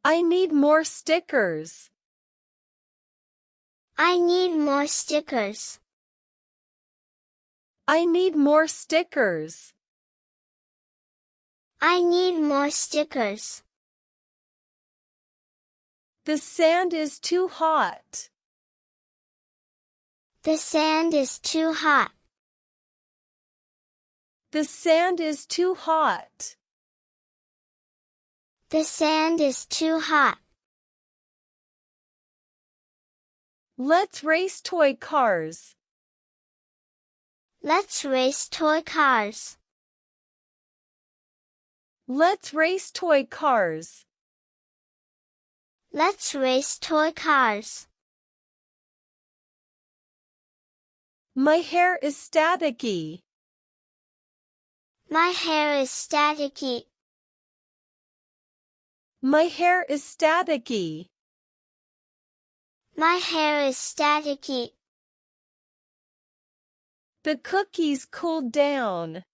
I need more stickers. I need more stickers. I need more stickers. I need more stickers. The sand is too hot. The sand is too hot. The sand is too hot. The sand is too hot. Let's race toy cars. Let's race toy cars. Let's race toy cars. Let's race toy cars. My hair is staticky. My hair is staticky. My hair is staticky. My hair is staticky. The cookies cooled down.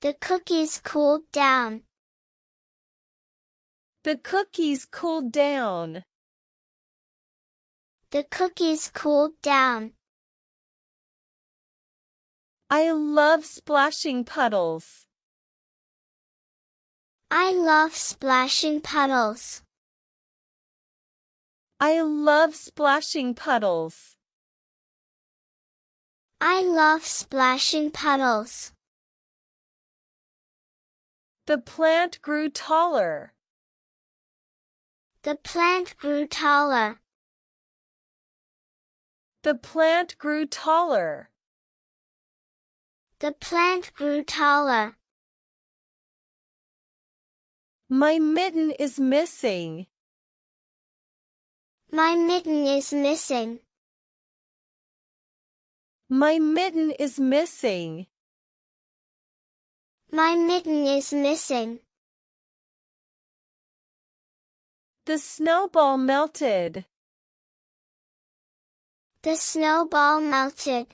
The cookies cooled down. The cookies cooled down. The cookies cooled down. I love splashing puddles. I love splashing puddles. I love splashing puddles. I love splashing puddles. The plant grew taller. The plant grew taller. The plant grew taller. The plant grew taller. My mitten is missing. My mitten is missing. My mitten is missing. My mitten is missing. The snowball melted. The snowball melted.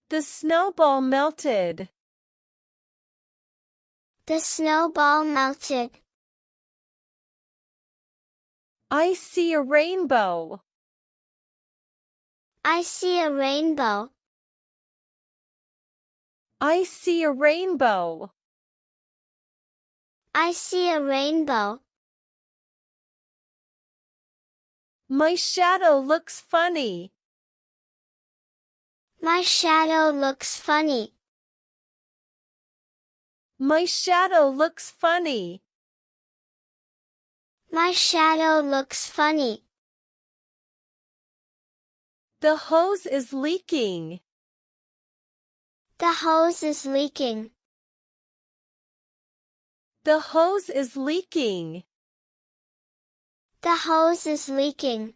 The snowball melted. The snowball melted. I see a rainbow. I see a rainbow. I see a rainbow. I see a rainbow. My shadow looks funny. My shadow looks funny. My shadow looks funny. My shadow looks funny. The hose is leaking. The hose is leaking. The hose is leaking. The hose is leaking.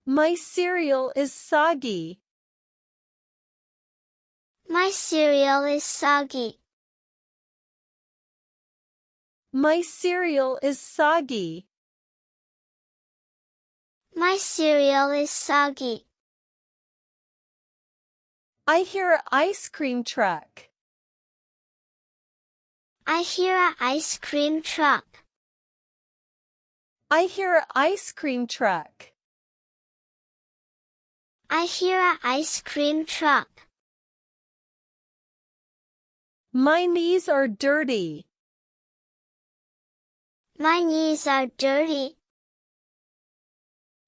My cereal is soggy. My cereal is soggy. My cereal is soggy. My cereal is soggy. I hear an ice cream truck. I hear an ice cream truck. I hear an ice cream truck. I hear an ice cream truck. My knees are dirty. My knees are dirty.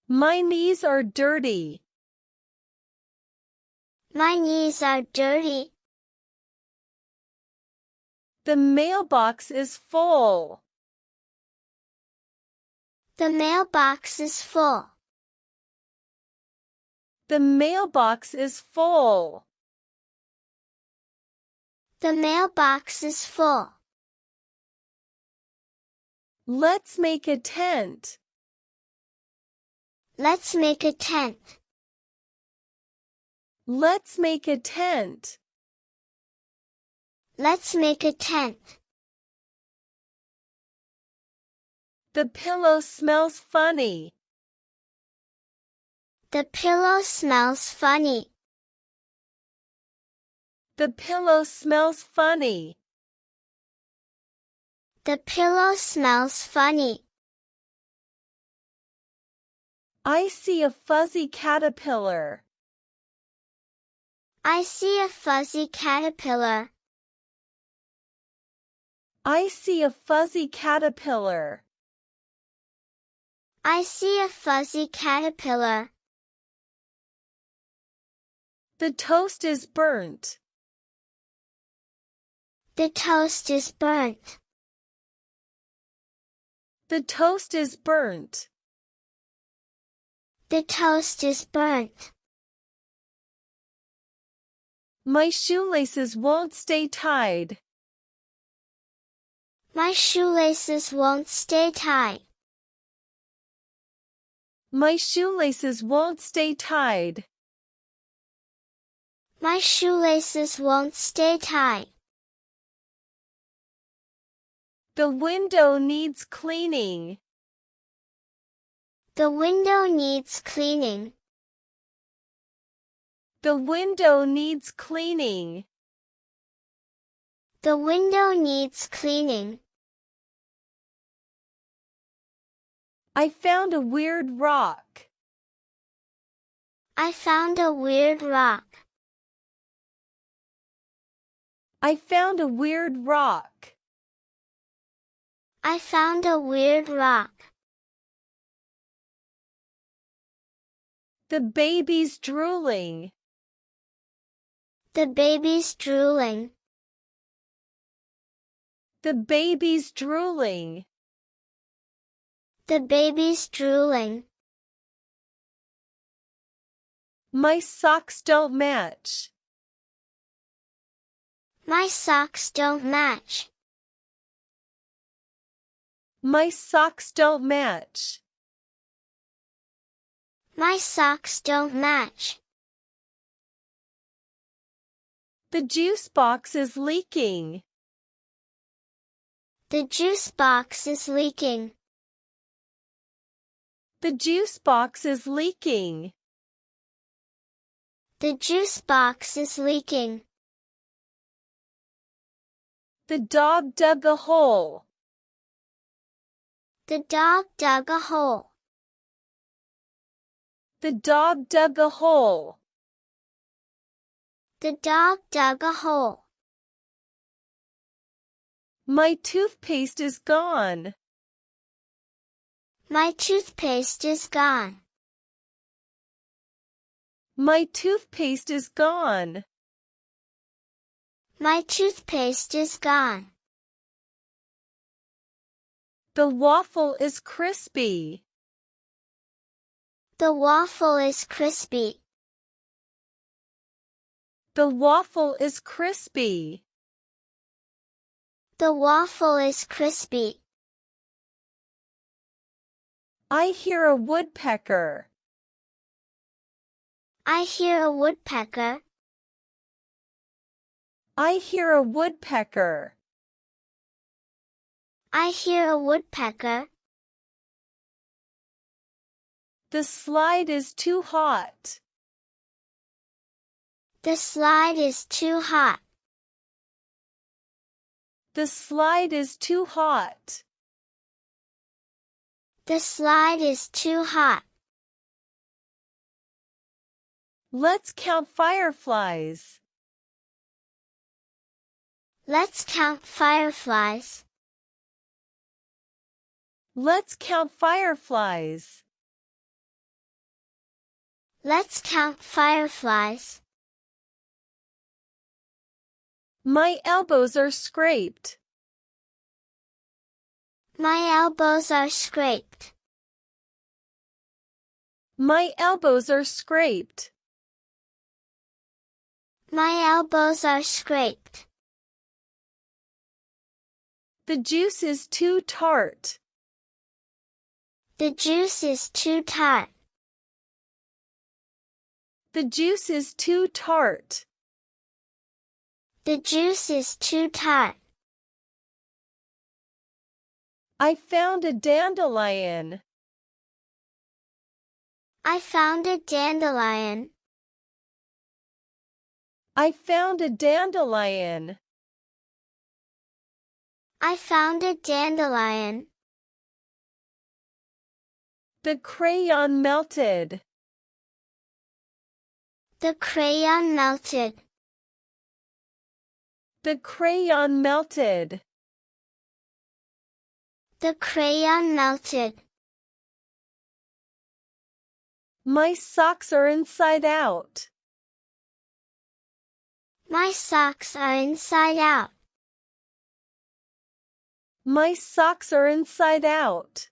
My knees are dirty. My knees are dirty. The mailbox is full. The mailbox is full. The mailbox is full. The mailbox is full. Let's make a tent. Let's make a tent. Let's make a tent. Let's make a tent. The pillow smells funny. The pillow smells funny. The pillow smells funny. The pillow smells funny. I see a fuzzy caterpillar. I see a fuzzy caterpillar. I see a fuzzy caterpillar. I see a fuzzy caterpillar. The toast is burnt. The toast is burnt. The toast is burnt. The toast is burnt. My shoelaces won't stay tied. My shoelaces won't stay tied. My shoelaces won't stay tied. My shoelaces won't stay tied. The window needs cleaning. The window needs cleaning. The window needs cleaning. The window needs cleaning. I found a weird rock. I found a weird rock. I found a weird rock. I found a weird rock. The baby's drooling. The baby's drooling. The baby's drooling. The baby's drooling. My socks don't match. My socks don't match. My socks don't match. My socks don't match. The juice box is leaking. The juice box is leaking. The juice box is leaking. The juice box is leaking. The dog dug a hole. The dog dug a hole. The dog dug a hole. The dog dug a hole. My toothpaste is gone. My toothpaste is gone. My toothpaste is gone. My toothpaste is gone. The waffle is crispy. The waffle is crispy. The waffle is crispy. The waffle is crispy. I hear a woodpecker. I hear a woodpecker. I hear a woodpecker. I hear a woodpecker. The slide is too hot. The slide is too hot. The slide is too hot. The slide is too hot. Let's count fireflies. Let's count fireflies. Let's count fireflies. Let's count fireflies. My elbows are scraped. My elbows are scraped. My elbows are scraped. My elbows are scraped. The juice is too tart. The juice is too tart. The juice is too tart. The juice is too tart. I found a dandelion. I found a dandelion. I found a dandelion. I found a dandelion. The crayon melted. The crayon melted. The crayon melted. The crayon melted. My socks are inside out. My socks are inside out. My socks are inside out.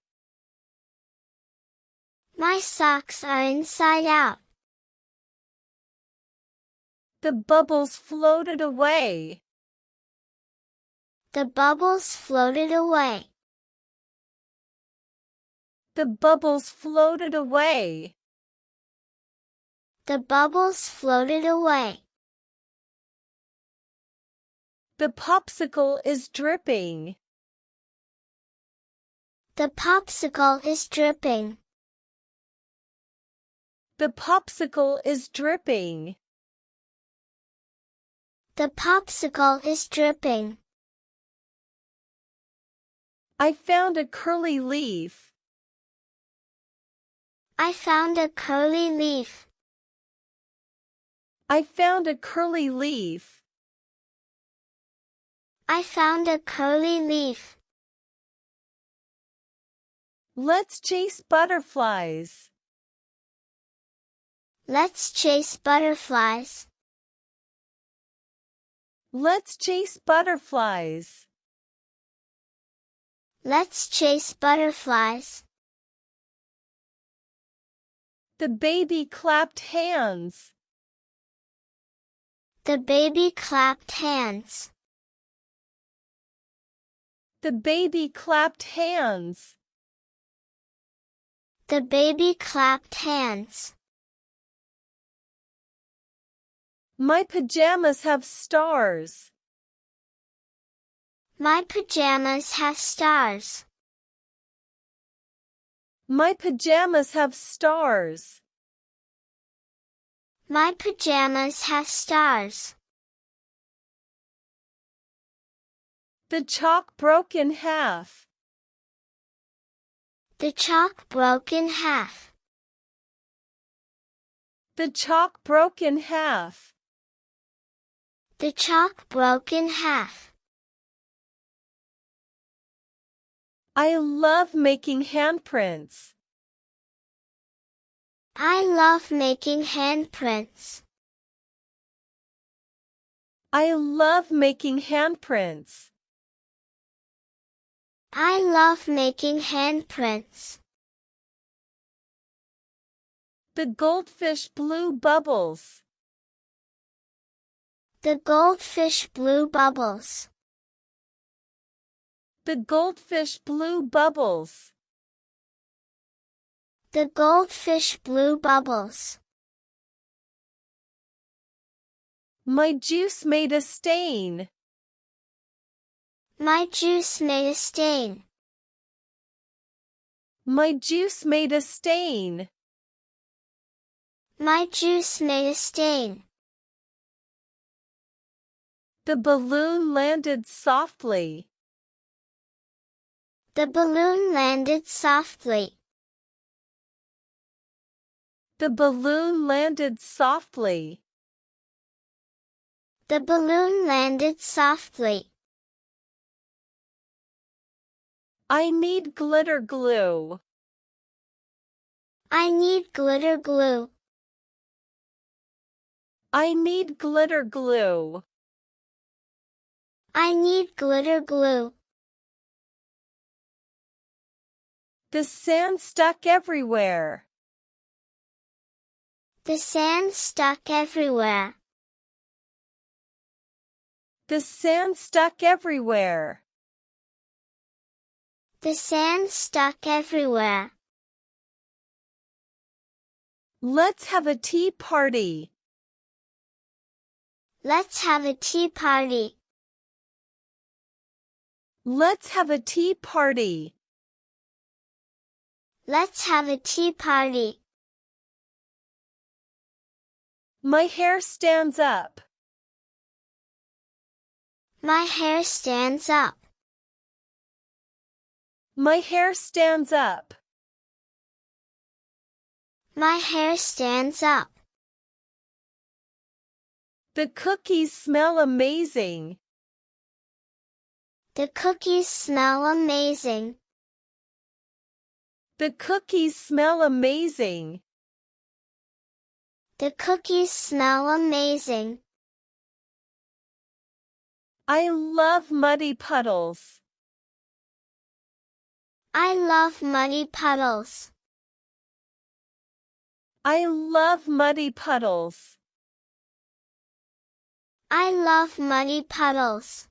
My socks are inside out. The bubbles floated away. The bubbles floated away. The bubbles floated away. The bubbles floated away. The popsicle is dripping. The popsicle is dripping. The popsicle is dripping. The popsicle is dripping. I found a curly leaf. I found a curly leaf. I found a curly leaf. I found a curly leaf. Let's chase butterflies. Let's chase butterflies. Let's chase butterflies. Let's chase butterflies. The baby clapped hands. The baby clapped hands. The baby clapped hands. The baby clapped hands. My pajamas have stars. My pajamas have stars. My pajamas have stars. My pajamas have stars. The chalk broke in half. The chalk broke in half. The chalk broke in half. The chalk broke in half. I love making handprints. I love making handprints. I love making handprints. I love making handprints. The goldfish blew bubbles. The goldfish blew bubbles. The goldfish blew bubbles. The goldfish blew bubbles. My juice made a stain. My juice made a stain. My juice made a stain. My juice made a stain. The balloon landed softly. The balloon landed softly. The balloon landed softly. The balloon landed softly. I need glitter glue. I need glitter glue. I need glitter glue. I need glitter glue. The sand stuck everywhere. The sand stuck everywhere. The sand stuck everywhere. The sand stuck everywhere. Let's have a tea party. Let's have a tea party. Let's have a tea party. Let's have a tea party. My hair stands up. My hair stands up. My hair stands up. My hair stands up. The cookies smell amazing. The cookies smell amazing. The cookies smell amazing. The cookies smell amazing. I love muddy puddles. I love muddy puddles. I love muddy puddles. I love muddy puddles.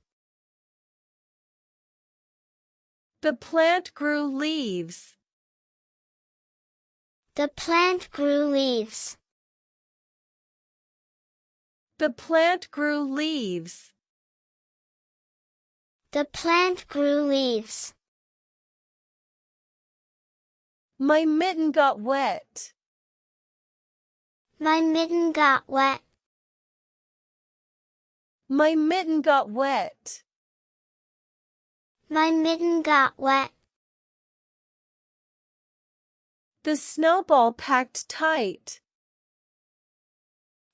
The plant grew leaves. The plant grew leaves. The plant grew leaves. The plant grew leaves. My mitten got wet. My mitten got wet. My mitten got wet. My mitten got wet. The snowball packed tight.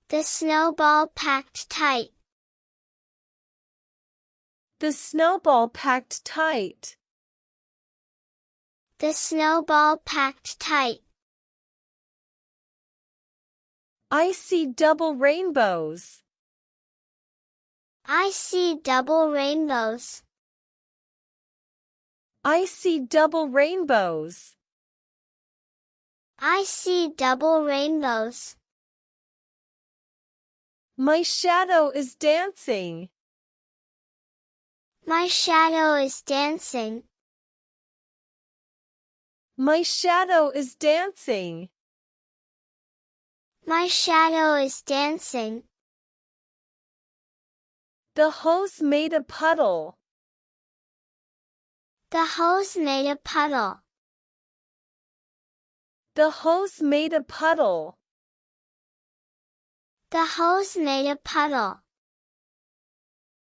The snowball packed tight. The snowball packed tight. The snowball packed tight. I see double rainbows. I see double rainbows. I see double rainbows. I see double rainbows. My shadow is dancing. My shadow is dancing. My shadow is dancing. My shadow is dancing. The hose made a puddle. The hose made a puddle. The hose made a puddle. The hose made a puddle.